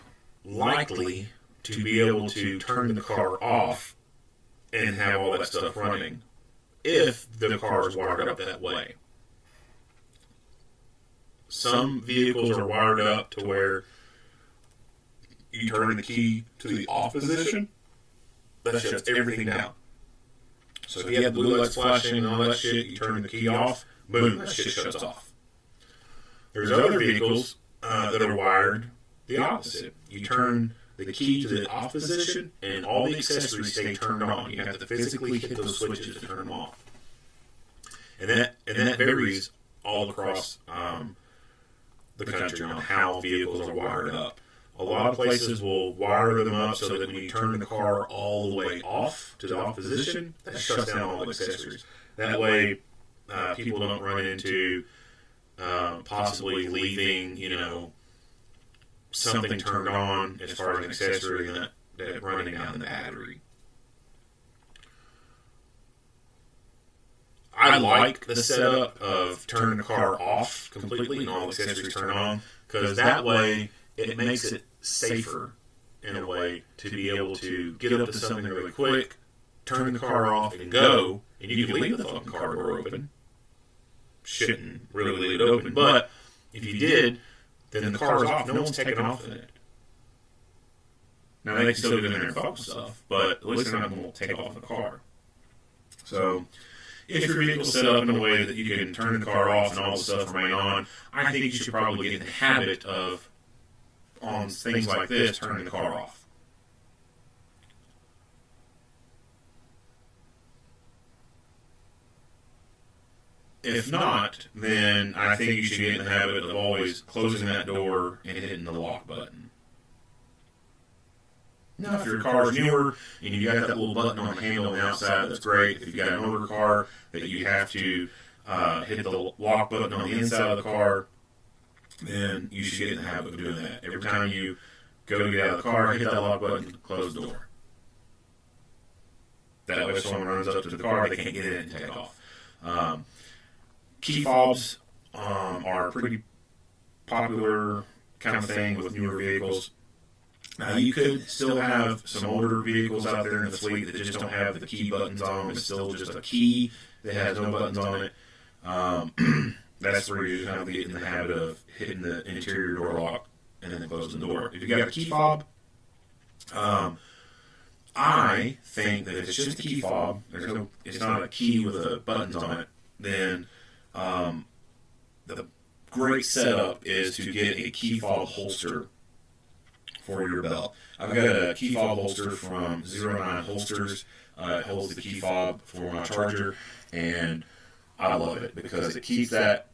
likely to be able to turn the car off and have all that stuff running if the car is wired up that way. Some vehicles are wired up to where you turn the key to the off position, that shuts everything down. So if you have blue lights flashing and all that shit, you turn the key off, boom, that shit shuts off. There's other vehicles that are wired the opposite. You turn the key to the off position, and all the accessories stay turned on. You have to physically hit those switches to turn them off. And that varies all across the country on how vehicles are wired up. A lot of places will wire them up so that when you turn the car all the way off to the off position, that shuts down all the accessories. That way, people don't run into possibly leaving, something turned on as far as an accessory that running down the battery. I like the setup of turning the car off completely and all the accessories turn on, because that way it makes it safer in a way to be able to get up to something really quick, turn the car off and go, and you can leave the fucking car door open. Shouldn't really leave it open, but if you did, then the car's off. No one's taking off in it. Now they can still get in there and fuck with stuff, but at least they're not going to take off the car. So if your vehicle's set up in a way that you can turn the car off and all the stuff remain on, I think you should probably get in the habit of, on things like this, turning the car off. If not, then I think you should get in the habit of always closing that door and hitting the lock button. Now, if your car's newer and you got that little button on the handle on the outside, that's great. If you've got an older car that you have to hit the lock button on the inside of the car, then you should get in the habit of doing that. Every time you go to get out of the car, hit that lock button, close the door. That way if someone runs up to the car, they can't get in and take off. Key fobs are pretty popular kind of thing with newer vehicles. Now, you could still have some older vehicles out there in the fleet that just don't have the key buttons on them. It's still just a key that has no buttons on it. That's where you kind of get in the habit of hitting the interior door lock and then closing the door. If you got a key fob, I think that if it's just a key fob, it's not a key with buttons on it, then the great setup is to get a key fob holster for your belt. I've got a key fob holster from 09 Holsters. It holds the key fob for my charger, and I love it because it keeps that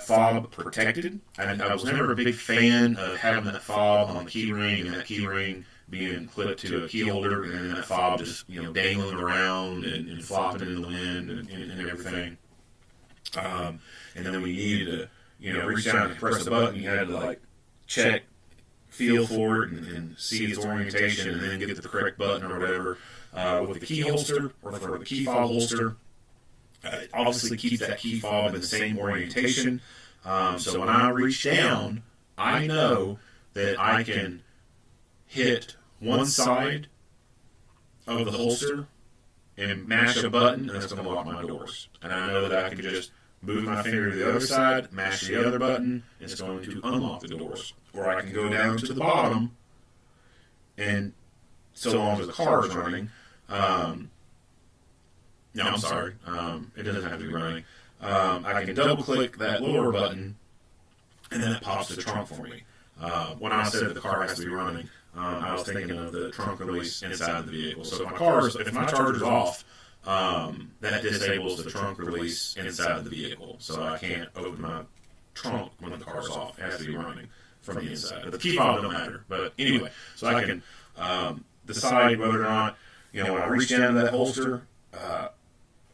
fob protected. I was never a big fan of having that fob on the key ring and that key ring being clipped to a key holder and then that fob just dangling around and flopping in the wind and everything. And then when you needed to reach down and press the button, you had to like check, feel for it and see its orientation and then get the correct button or whatever. With the key holster or for the key fob holster, it obviously keeps that key fob in the same orientation. So when I reach down, I know that I can hit one side of the holster and mash a button, and it's going to lock my doors. And I know that I can just move my finger to the other side, mash the other button, and it's going to unlock the doors. Or I can go down to the bottom, and so long as the car is running, no, I'm sorry, it doesn't have to be running. I can double-click that lower button, and then it pops the trunk for me. When I said that the car has to be running, I was thinking of the trunk release inside the vehicle. So if my charger's off, that disables the trunk release inside the vehicle. So I can't open my trunk when the car's off. It has to be running from the inside. But the key fob don't matter. But anyway, so I can decide whether or not, when I reach down to that holster,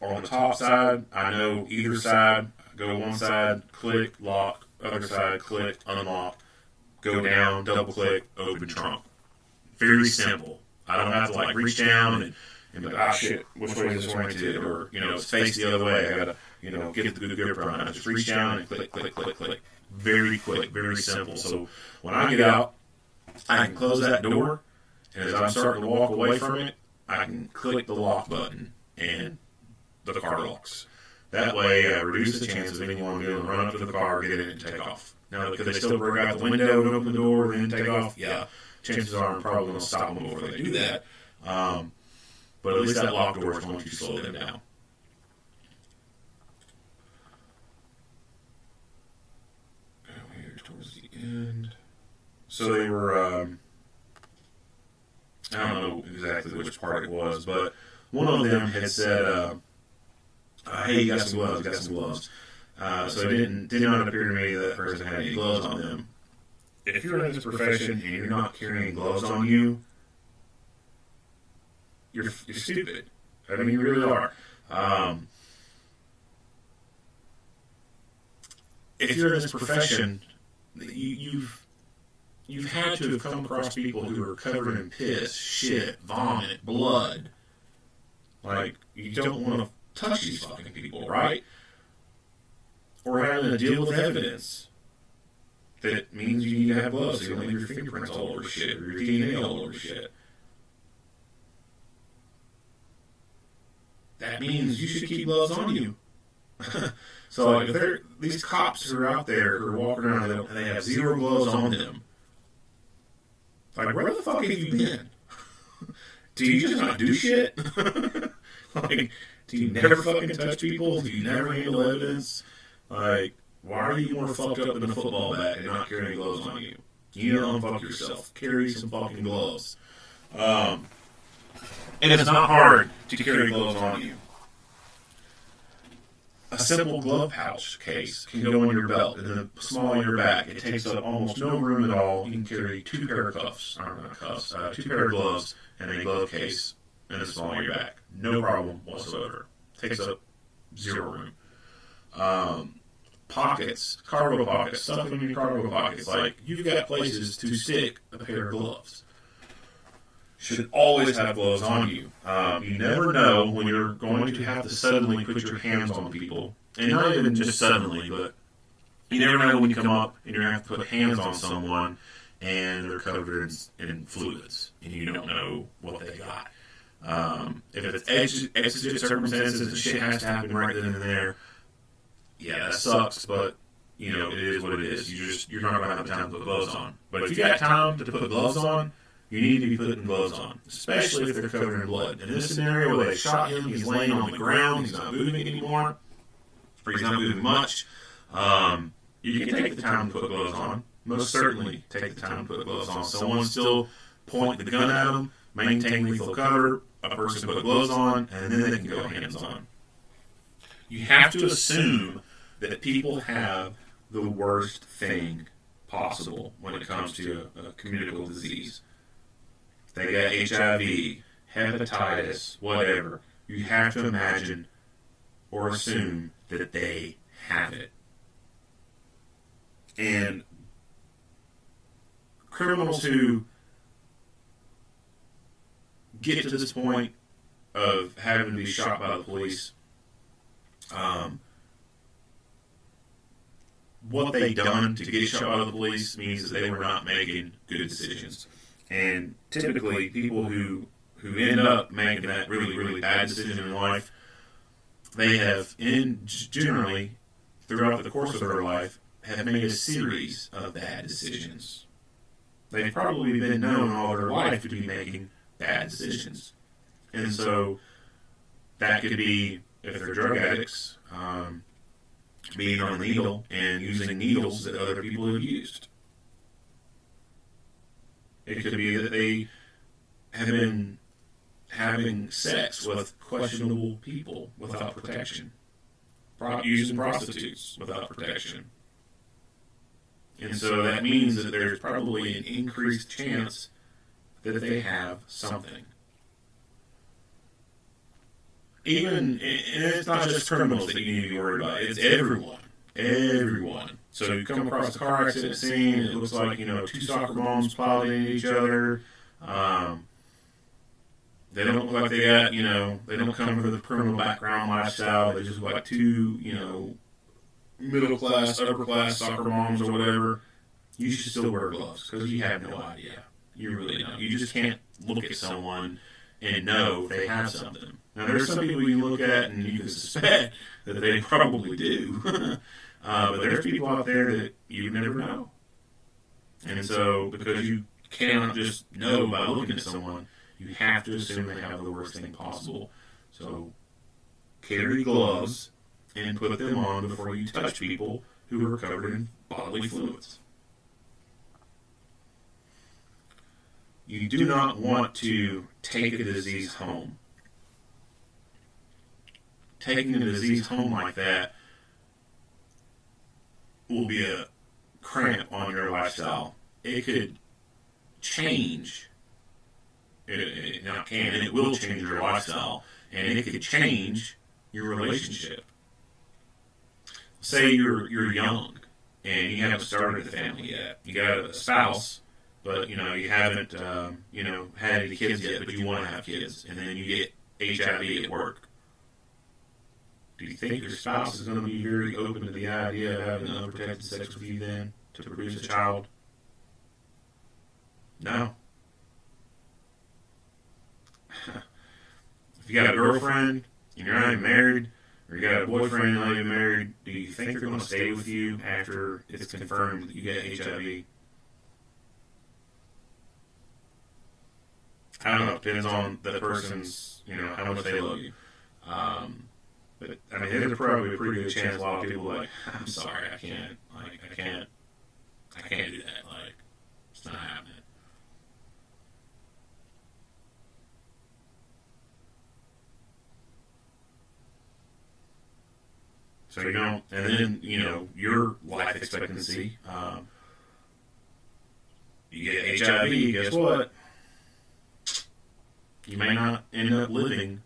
or on the top side, I know either side, go one side, click, lock, other side, click, unlock, go down, double click, open trunk. Very simple. I don't have to reach down and be like, shit, which way is this oriented? Or, it's face the other way. I gotta, get the good grip on it. I just reach down and click, click, click, click. Very quick, very simple. So when I get out, I can close that door, and as I'm starting to walk away from it, I can click the lock button, and the car locks. That way, I reduce the chances of anyone being able to run up to the car, get in it, and take off. Now, could they still break out the window and open the door and then take off? Yeah. Chances are I'm probably going to stop them before they do that. But at least that lock door is going to slow them down. Here towards the end. So they were, I don't know exactly which part it was, but one of them had said, hey, you got some gloves, so it did not appear to me that person had any gloves on them. If you're in this profession and you're not carrying gloves on you, you're stupid. I mean, you really are. If you're in this profession, you've had to have come across people who are covered in piss, shit, vomit, blood. You don't want to touch these fucking people, right? Or having to deal with evidence that means you need to have gloves so you don't leave your fingerprints all over shit or your DNA all over shit. That means you should keep gloves on you. So if these cops who are out there who are walking around and they have zero gloves on them, where the fuck have you been? Do you just not do shit? Do you never fucking touch people? Do you never handle evidence? Why are you more fucked up than a football bat and not carrying gloves on you? You need to unfuck yourself. Carry some fucking gloves. And it's not hard to carry gloves on you. A simple glove pouch case can go on your belt and then small on your back. It takes up almost no room at all. You can carry two pair of two pair of gloves and a glove case and a small on your back. No problem whatsoever. Takes up zero room. Pockets, cargo pockets, stuff in your cargo pockets. You've got places to stick a pair of gloves. Should always have gloves on you. You never know when you're going to have to suddenly put your hands on people. And not even just suddenly, but You never know when you come up and you're going to have to put hands on someone and they're covered in fluids and you don't know what they got. If it's exigent circumstances and shit has to happen right then and there, yeah, that sucks, but you know, it is what it is. You're not going to have time to put gloves on. But if you got time to put gloves on, you need to be putting gloves on, especially if they're covered in blood. In this scenario where they shot him, he's laying on the ground, he's not moving anymore, or he's not moving much, you can take the time to put gloves on. Most certainly take the time to put gloves on. Someone still point the gun at them, maintain lethal cover, a person put gloves on, and then they can go hands on. You have to assume that people have the worst thing possible when it comes to a communicable disease. They got HIV, hepatitis, whatever. You have to imagine or assume that they have it. And criminals who get to this point of having to be shot by the police, what they done to get shot by the police means that they were not making good decisions. And typically, people who end up making that really, really bad decision in life, they have, generally, throughout the course of their life, have made a series of bad decisions. They've probably been known all their life to be making bad decisions. And so, that could be, if they're drug addicts, being on a needle and using needles that other people have used. It could be that they have been having sex with questionable people without protection, using prostitutes without protection. And so that means that there's probably an increased chance that they have something. And it's not just criminals that you need to be worried about. It's everyone. Everyone. So you come across a car accident scene, it looks like, two soccer moms piled into each other. They don't look like they got, they don't come from the criminal background lifestyle. They just look like two, middle class, upper class soccer moms or whatever. You should still wear gloves because you have no idea. You really don't. You just can't look at someone and know they have something. Now, there's some people you can look at and you can suspect that they probably do. But there's people out there that you never know. And so, because you cannot just know by looking at someone, you have to assume they have the worst thing possible. So, carry gloves and put them on before you touch people who are covered in bodily fluids. You do not want to take a disease home. Taking a disease home like that will be a cramp on your lifestyle. It could change. It will change your lifestyle, and it could change your relationship. Say you're young and you haven't started a family yet. You got a spouse, but you haven't had any kids yet, but you want to have kids, and then you get HIV at work. Do you think your spouse is going to be very open to the idea of having unprotected sex with you then to produce a child? No. If you got a girlfriend and you're not even married, or you got a boyfriend and not even married, do you think they're going to stay with you after it's confirmed that you get HIV? I don't know. It depends on the person's, how much they love you. But there's probably a pretty good chance a lot of people are like, I'm sorry, I can't do that. It's not happening. So you don't, and then, your life expectancy, you get HIV, guess what? You may not end up living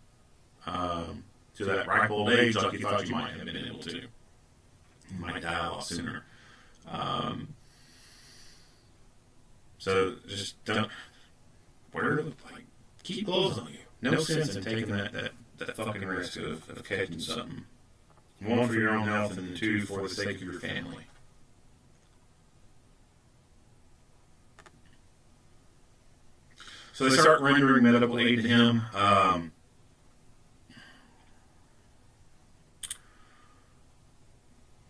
to that ripe old age like you thought you might have been able to. You might die a lot sooner. So just don't keep gloves on you. No sense in taking that fucking risk of catching something. One, for your own health, and two, for the sake of your family. So they start rendering medical aid to him.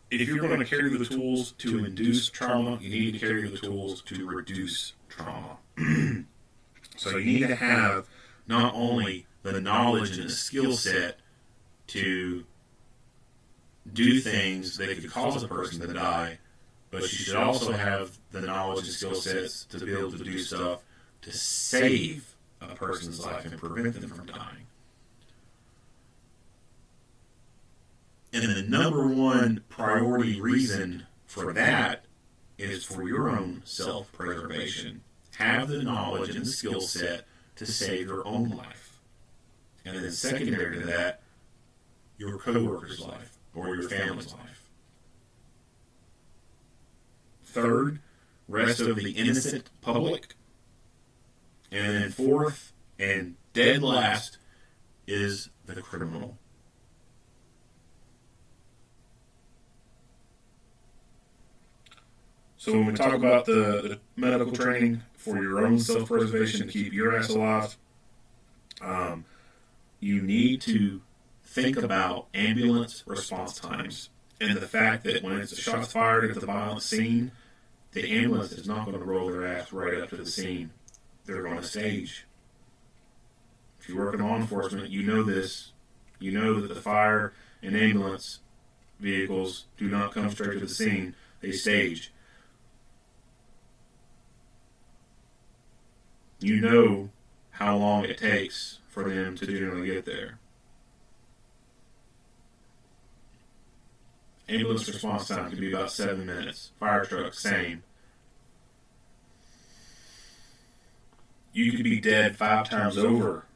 If you're going to carry the tools to induce trauma, you need to carry the tools to reduce trauma. So you need to have not only the knowledge and the skill set to do things that could cause a person to die, but you should also have the knowledge and skill sets to be able to do stuff to save a person's life and prevent them from dying. And the number one priority reason for that is for your own self-preservation. Have the knowledge and the skill set to save your own life. And then secondary to that, your coworker's life or your family's life. Third, rest of the innocent public. And then fourth, and dead last, is the criminal. So when we talk about the medical training for your own self-preservation to keep your ass alive, you need to think about ambulance response times and the fact that when it's a shot's fired at the violent scene, the ambulance is not going to roll their ass right up to the scene. They're going to stage. If you work in law enforcement, you know this. You know that the fire and ambulance vehicles do not come straight to the scene. They stage. You know how long it takes for them to generally get there. Ambulance response time can be about 7 minutes. Fire truck, same. You could be dead 5 times over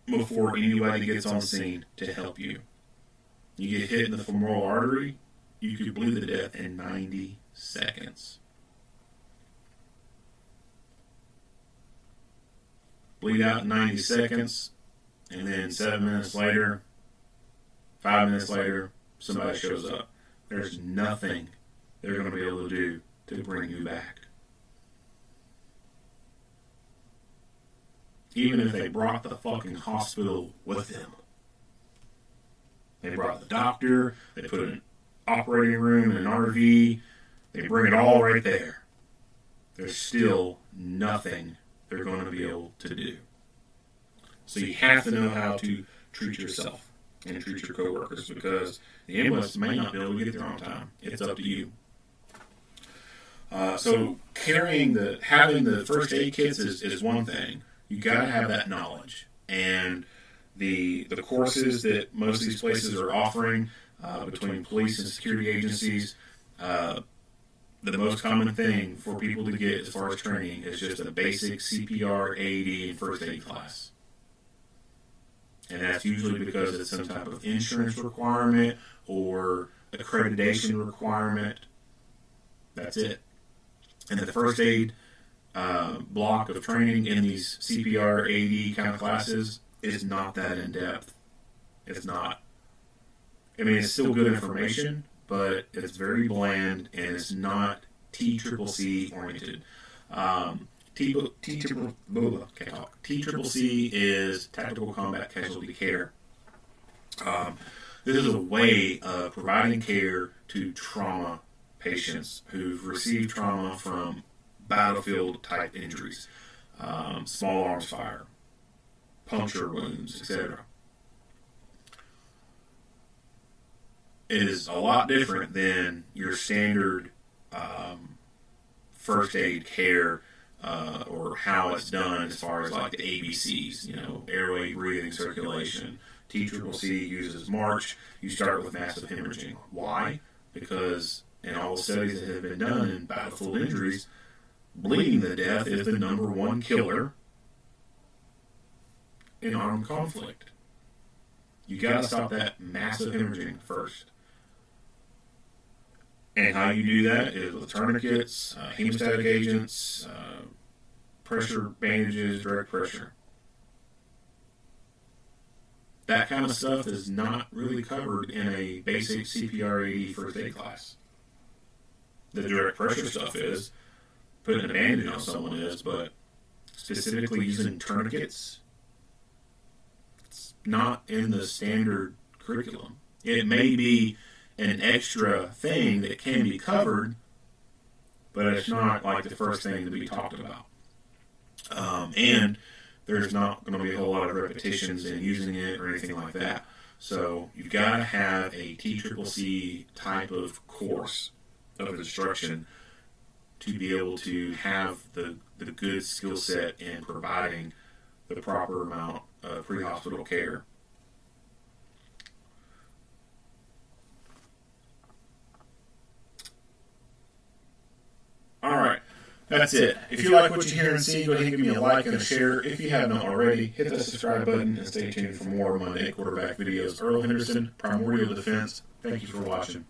before anybody gets on scene to help you. You get hit in the femoral artery, you could bleed to death in 90 seconds. Bleed out in 90 seconds, and then 7 minutes later, 5 minutes later, somebody shows up. There's nothing they're going to be able to do to bring you back. Even if they brought the fucking hospital with them. They brought the doctor, they put an operating room in an RV, they bring it all right there. There's still nothing they're going to be able to do. So you have to know how to treat yourself and treat your coworkers, because the ambulance may not be able to get there on time. It's up to you. So having the first aid kits is one thing. You got to have that knowledge, and the courses that most of these places are offering between police and security agencies. The most common thing for people to get as far as training is just a basic CPR, AED, and first aid class. And that's usually because it's some type of insurance requirement or accreditation requirement. That's it. And the first aid block of training in these CPR, AED kind of classes is not that in depth. It's not. I mean, it's still good information, but it's very bland and it's not TCCC oriented. TCCC is Tactical Combat Casualty Care. This is a way of providing care to trauma patients who've received trauma from battlefield type injuries, small arms fire, puncture wounds, etc. It is a lot different than your standard first aid care or how it's done as far as like the ABCs, airway, breathing, circulation. TCCC uses March. You start with massive hemorrhaging. Why? Because in all the studies that have been done in battlefield injuries, bleeding to death is the number one killer in armed conflict. You got to stop that massive hemorrhaging first. And how you do that is with tourniquets, hemostatic agents, pressure bandages, direct pressure. That kind of stuff is not really covered in a basic CPR AD first aid class. The direct pressure stuff is, putting a bandage on someone is, but specifically using tourniquets. It's not in the standard curriculum. It may be an extra thing that can be covered, but it's not like the first thing to be talked about. And there's not going to be a whole lot of repetitions in using it or anything like that. So you've got to have a TCCC type of course of instruction to be able to have the good skill set in providing the proper amount of pre-hospital care. All right, that's it. If you like what you hear and see, go ahead and give me a like and a share. If you have not already, hit the subscribe button and stay tuned for more Monday quarterback videos. Earl Henderson, Primordial Defense. Thank you for watching.